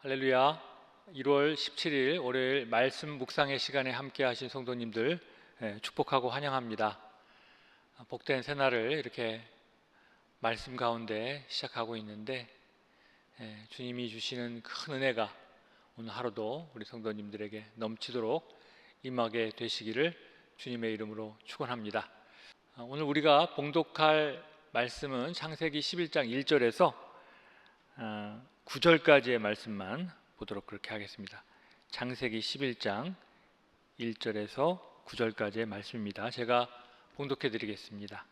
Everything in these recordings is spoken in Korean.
할렐루야. 1월 17일 월요일 말씀 묵상의 시간에 함께 하신 성도님들 축복하고 환영합니다. 복된 새날을 이렇게 말씀 가운데 시작하고 있는데 주님이 주시는 큰 은혜가 오늘 하루도 우리 성도님들에게 넘치도록 임하게 되시기를 주님의 이름으로 축원합니다. 오늘 우리가 봉독할 말씀은 창세기 11장 1절에서 9절까지의 말씀만 보도록 그렇게 하겠습니다. 창세기 11장 1절에서 9절까지의 말씀입니다. 제가 봉독해 드리겠습니다.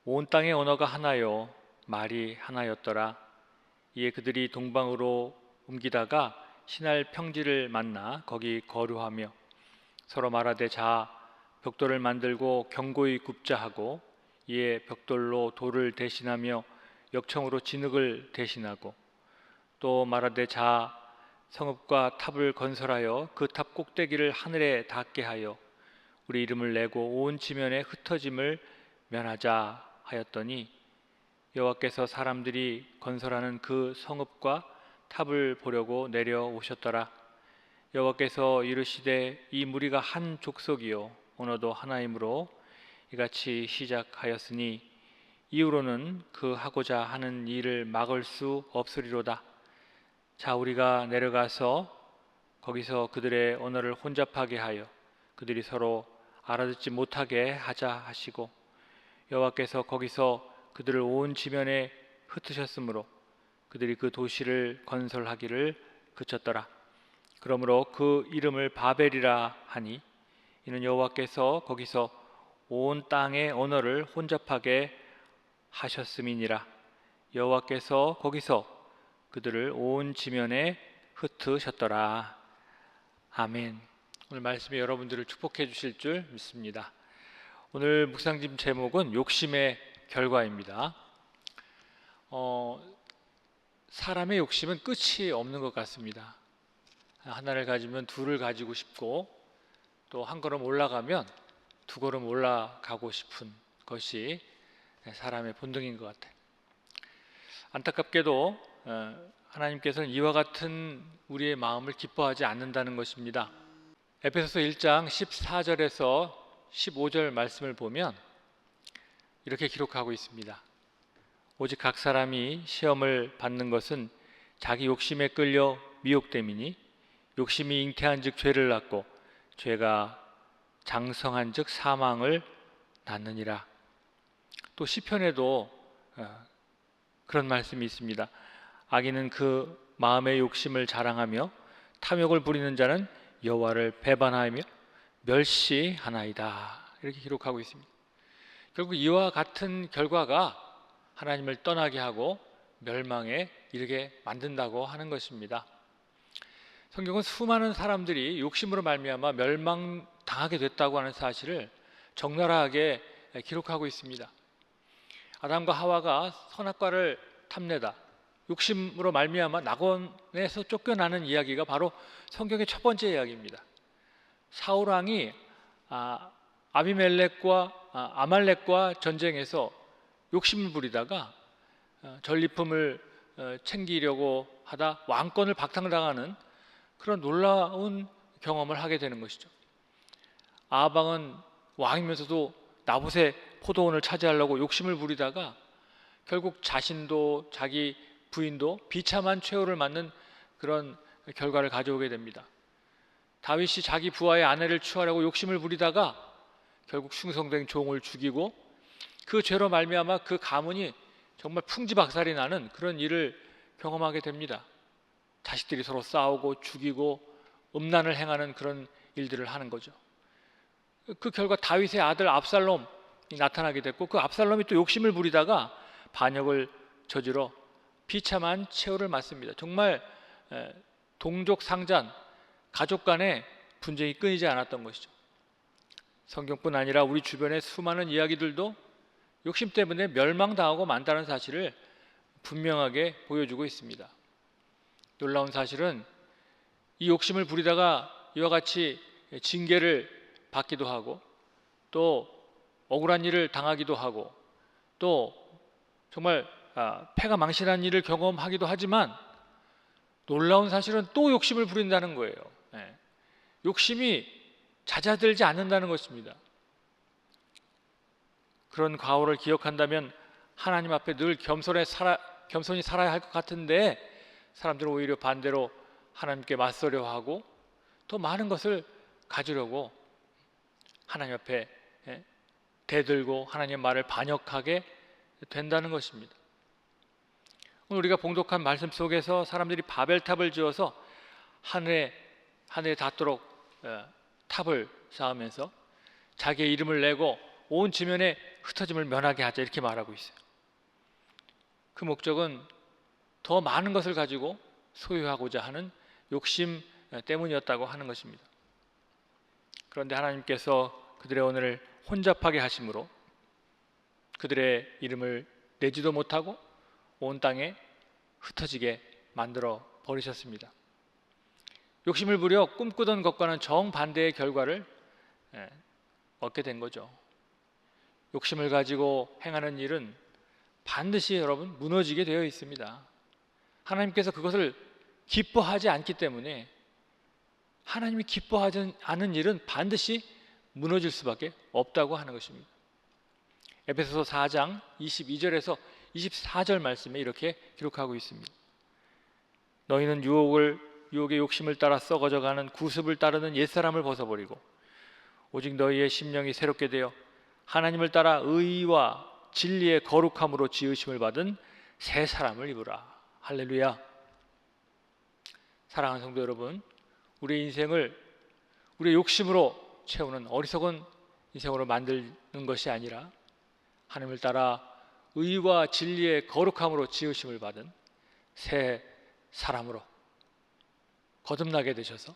온 땅의 언어가 하나요 말이 하나였더라. 이에 그들이 동방으로 옮기다가 신할 평지를 만나 거기 거류하며 서로 말하되 자 벽돌을 만들고 견고히 굽자 하고 이에 벽돌로 돌을 대신하며 역청으로 진흙을 대신하고 또 말하되 자 성읍과 탑을 건설하여 그 탑 꼭대기를 하늘에 닿게 하여 우리 이름을 내고 온 지면에 흩어짐을 면하자 하였더니 여호와께서 사람들이 건설하는 그 성읍과 탑을 보려고 내려오셨더라. 여호와께서 이르시되 이 무리가 한 족속이요 언어도 하나이므로 이같이 시작하였으니 이후로는 그 하고자 하는 일을 막을 수 없으리로다. 자 우리가 내려가서 거기서 그들의 언어를 혼잡하게 하여 그들이 서로 알아듣지 못하게 하자 하시고 여호와께서 거기서 그들을 온 지면에 흩으셨으므로 그들이 그 도시를 건설하기를 그쳤더라. 그러므로 그 이름을 바벨이라 하니 이는 여호와께서 거기서 온 땅의 언어를 혼잡하게 하셨음이니라. 여호와께서 거기서 그들을 온 지면에 흩으셨더라. 아멘. 오늘 말씀이 여러분들을 축복해 주실 줄 믿습니다. 오늘 묵상집 제목은 욕심의 결과입니다. 사람의 욕심은 끝이 없는 것 같습니다. 하나를 가지면 둘을 가지고 싶고 또 한 걸음 올라가면 두 걸음 올라가고 싶은 것이 사람의 본능인 것 같아요. 안타깝게도 하나님께서는 이와 같은 우리의 마음을 기뻐하지 않는다는 것입니다. 에베소서 1장 14절에서 15절 말씀을 보면 이렇게 기록하고 있습니다. 오직 각 사람이 시험을 받는 것은 자기 욕심에 끌려 미혹됨이니 욕심이 잉태한 즉 죄를 낳고 죄가 장성한 즉 사망을 낳느니라. 또 시편에도 그런 말씀이 있습니다. 악인은 그 마음의 욕심을 자랑하며 탐욕을 부리는 자는 여호와를 배반하며 멸시하나이다. 이렇게 기록하고 있습니다. 결국 이와 같은 결과가 하나님을 떠나게 하고 멸망에 이르게 만든다고 하는 것입니다. 성경은 수많은 사람들이 욕심으로 말미암아 멸망당하게 됐다고 하는 사실을 적나라하게 기록하고 있습니다. 아담과 하와가 선악과를 탐내다 욕심으로 말미암아 낙원에서 쫓겨나는 이야기가 바로 성경의 첫 번째 이야기입니다. 사울 왕이 아말렉과 전쟁에서 욕심을 부리다가 전리품을 챙기려고 하다 왕권을 박탈당하는 그런 놀라운 경험을 하게 되는 것이죠. 아합왕은 왕이면서도 나봇의 포도원을 차지하려고 욕심을 부리다가 결국 자신도 자기 부인도 비참한 최후를 맞는 그런 결과를 가져오게 됩니다. 다윗이 자기 부하의 아내를 취하려고 욕심을 부리다가 결국 충성된 종을 죽이고 그 죄로 말미암아 그 가문이 정말 풍지박살이 나는 그런 일을 경험하게 됩니다. 자식들이 서로 싸우고 죽이고 음란을 행하는 그런 일들을 하는 거죠. 그 결과 다윗의 아들 압살롬이 나타나게 됐고 그 압살롬이 또 욕심을 부리다가 반역을 저지러 비참한 최후를 맞습니다. 정말 동족 상잔, 가족 간의 분쟁이 끊이지 않았던 것이죠. 성경뿐 아니라 우리 주변의 수많은 이야기들도 욕심 때문에 멸망당하고 만다는 사실을 분명하게 보여주고 있습니다. 놀라운 사실은 이 욕심을 부리다가 이와 같이 징계를 받기도 하고 또 억울한 일을 당하기도 하고 또 정말 패가 망신한 일을 경험하기도 하지만 놀라운 사실은 또 욕심을 부린다는 거예요. 예. 욕심이 잦아들지 않는다는 것입니다. 그런 과오를 기억한다면 하나님 앞에 늘 겸손히 살아야 할 것 같은데, 사람들은 오히려 반대로 하나님께 맞서려 하고 더 많은 것을 가지려고 하나님 앞에 대들고 하나님의 말을 반역하게 된다는 것입니다. 오늘 우리가 봉독한 말씀 속에서 사람들이 바벨탑을 지어서 하늘에 닿도록 탑을 쌓으면서 자기의 이름을 내고 온 지면에 흩어짐을 면하게 하자, 이렇게 말하고 있어요. 그 목적은 더 많은 것을 가지고 소유하고자 하는 욕심 때문이었다고 하는 것입니다. 그런데 하나님께서 그들의 오늘을 혼잡하게 하심으로 그들의 이름을 내지도 못하고 온 땅에 흩어지게 만들어 버리셨습니다. 욕심을 부려 꿈꾸던 것과는 정반대의 결과를 얻게 된 거죠. 욕심을 가지고 행하는 일은 반드시 여러분 무너지게 되어 있습니다. 하나님께서 그것을 기뻐하지 않기 때문에, 하나님이 기뻐하지 않은 일은 반드시 무너질 수밖에 없다고 하는 것입니다. 에베소서 4장 22절에서 24절 말씀에 이렇게 기록하고 있습니다. 너희는 유혹의 욕심을 따라 썩어져가는 구습을 따르는 옛사람을 벗어버리고 오직 너희의 심령이 새롭게 되어 하나님을 따라 의와 진리의 거룩함으로 지으심을 받은 새 사람을 입으라. 할렐루야. 사랑하는 성도 여러분, 우리의 인생을 우리의 욕심으로 채우는 어리석은 인생으로 만드는 것이 아니라 하나님을 따라 의와 진리의 거룩함으로 지으심을 받은 새 사람으로 거듭나게 되셔서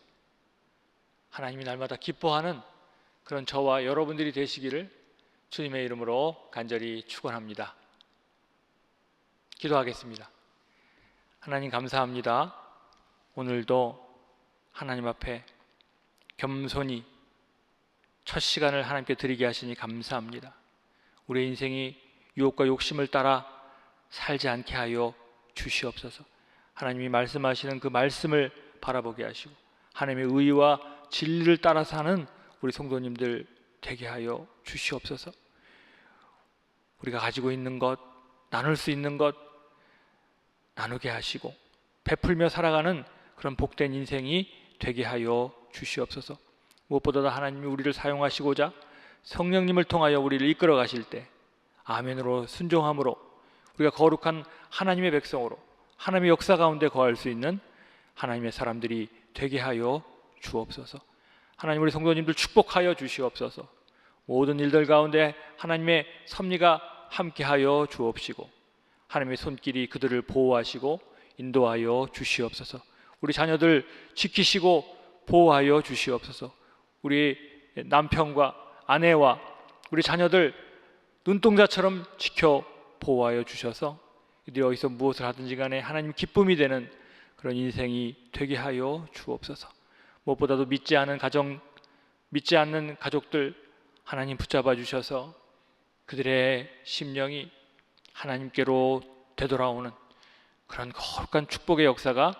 하나님이 날마다 기뻐하는 그런 저와 여러분들이 되시기를 주님의 이름으로 간절히 축원합니다. 기도하겠습니다. 하나님 감사합니다. 오늘도 하나님 앞에 겸손히 첫 시간을 하나님께 드리게 하시니 감사합니다. 우리의 인생이 유혹과 욕심을 따라 살지 않게 하여 주시옵소서. 하나님이 말씀하시는 그 말씀을 바라보게 하시고 하나님의 의와 진리를 따라 사는 우리 성도님들 되게 하여 주시옵소서. 우리가 가지고 있는 것, 나눌 수 있는 것 나누게 하시고 베풀며 살아가는 그런 복된 인생이 되게 하여 주시옵소서. 무엇보다도 하나님이 우리를 사용하시고자 성령님을 통하여 우리를 이끌어 가실 때 아멘으로 순종함으로 우리가 거룩한 하나님의 백성으로 하나님의 역사 가운데 거할 수 있는 하나님의 사람들이 되게 하여 주옵소서. 하나님, 우리 성도님들 축복하여 주시옵소서. 모든 일들 가운데 하나님의 섭리가 함께하여 주옵시고 하나님의 손길이 그들을 보호하시고 인도하여 주시옵소서. 우리 자녀들 지키시고 보호하여 주시옵소서. 우리 남편과 아내와 우리 자녀들 눈동자처럼 지켜 보호하여 주셔서 이들이 어디서 무엇을 하든지 간에 하나님 기쁨이 되는 그런 인생이 되게 하여 주옵소서. 무엇보다도 믿지 않는 가족들 하나님 붙잡아 주셔서 그들의 심령이 하나님께로 되돌아오는 그런 거룩한 축복의 역사가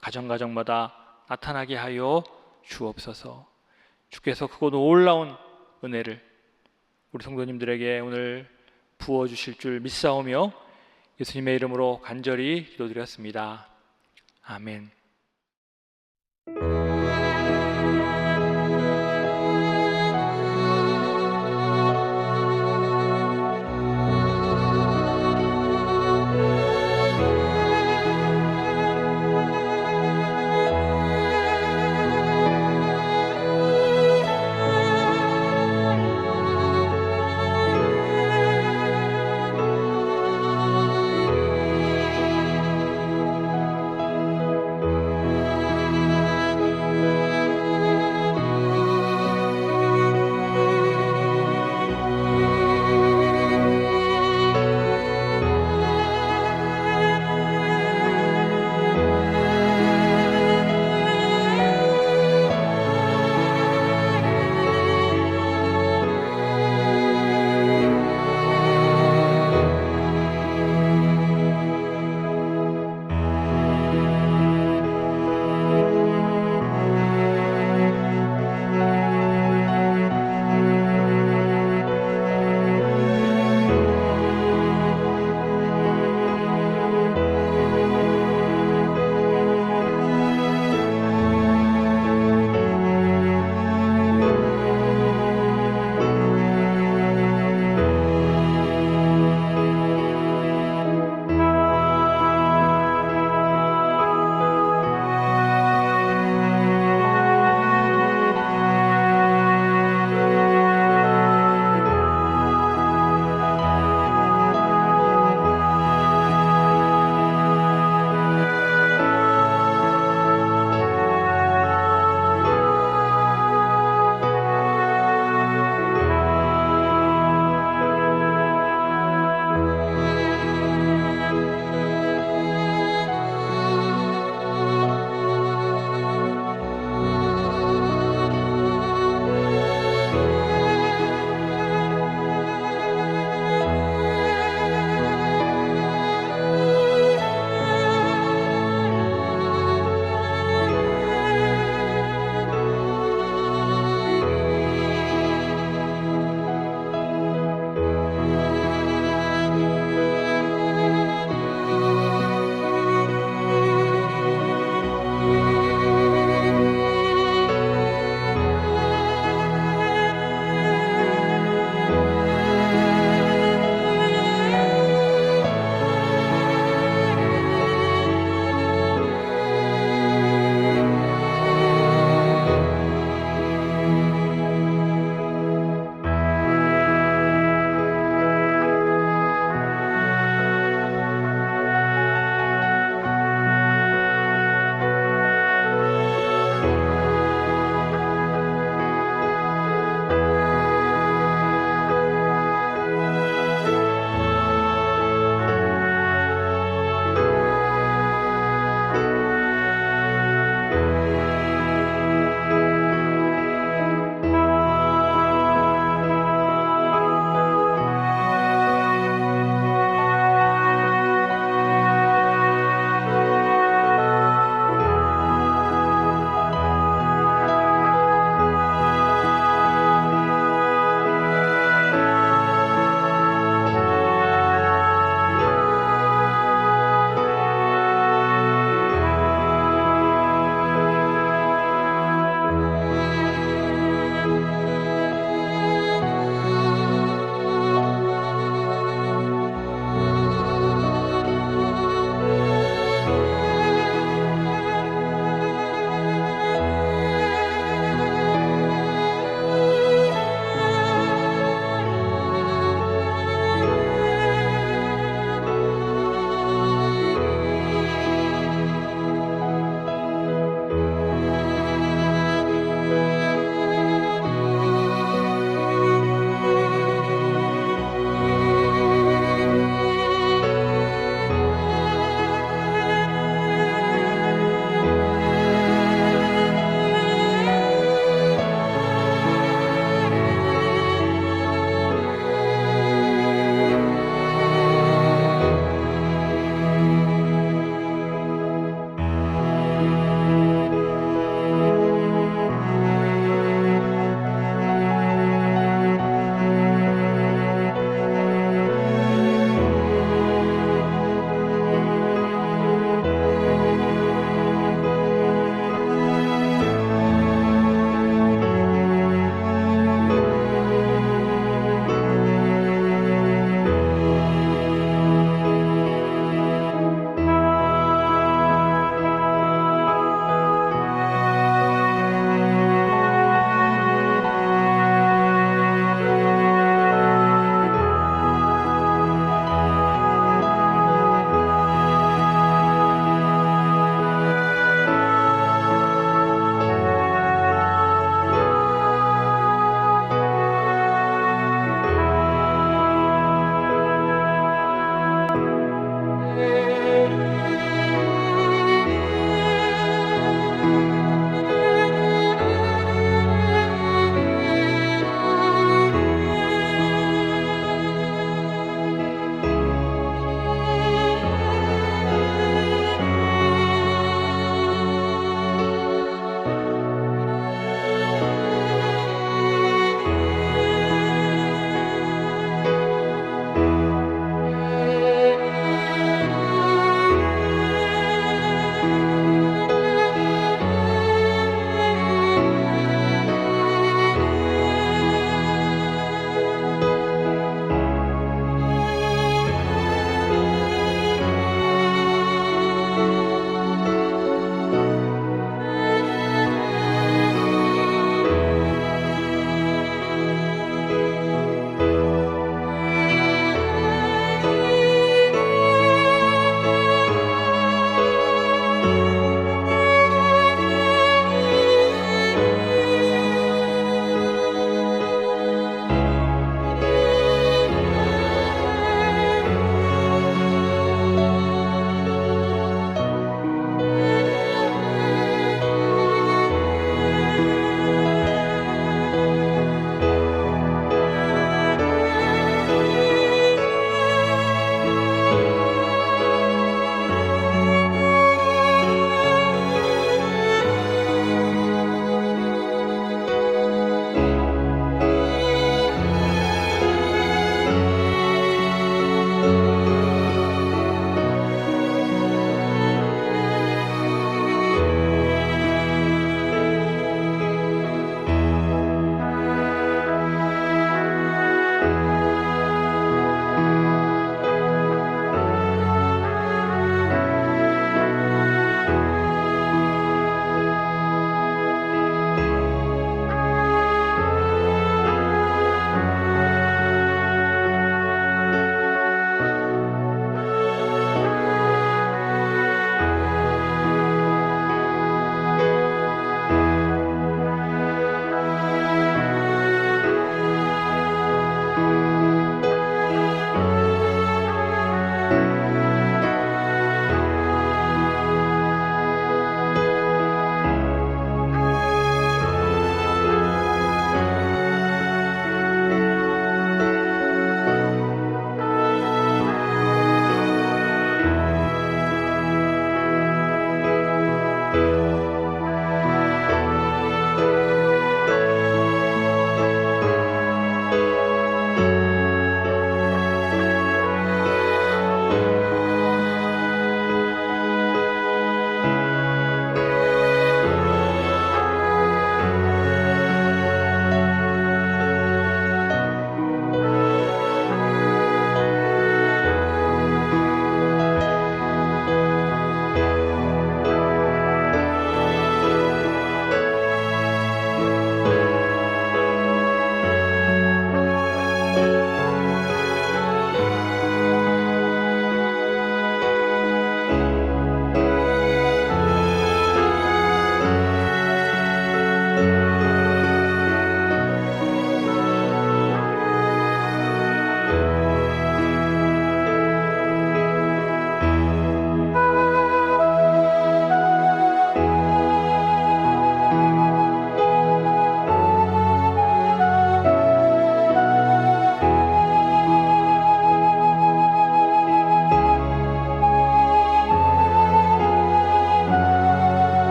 가정마다 나타나게 하여 주옵소서. 주께서 크고 놀라운 은혜를 우리 성도님들에게 오늘 부어주실 줄 믿사오며 예수님의 이름으로 간절히 기도드렸습니다. 아멘.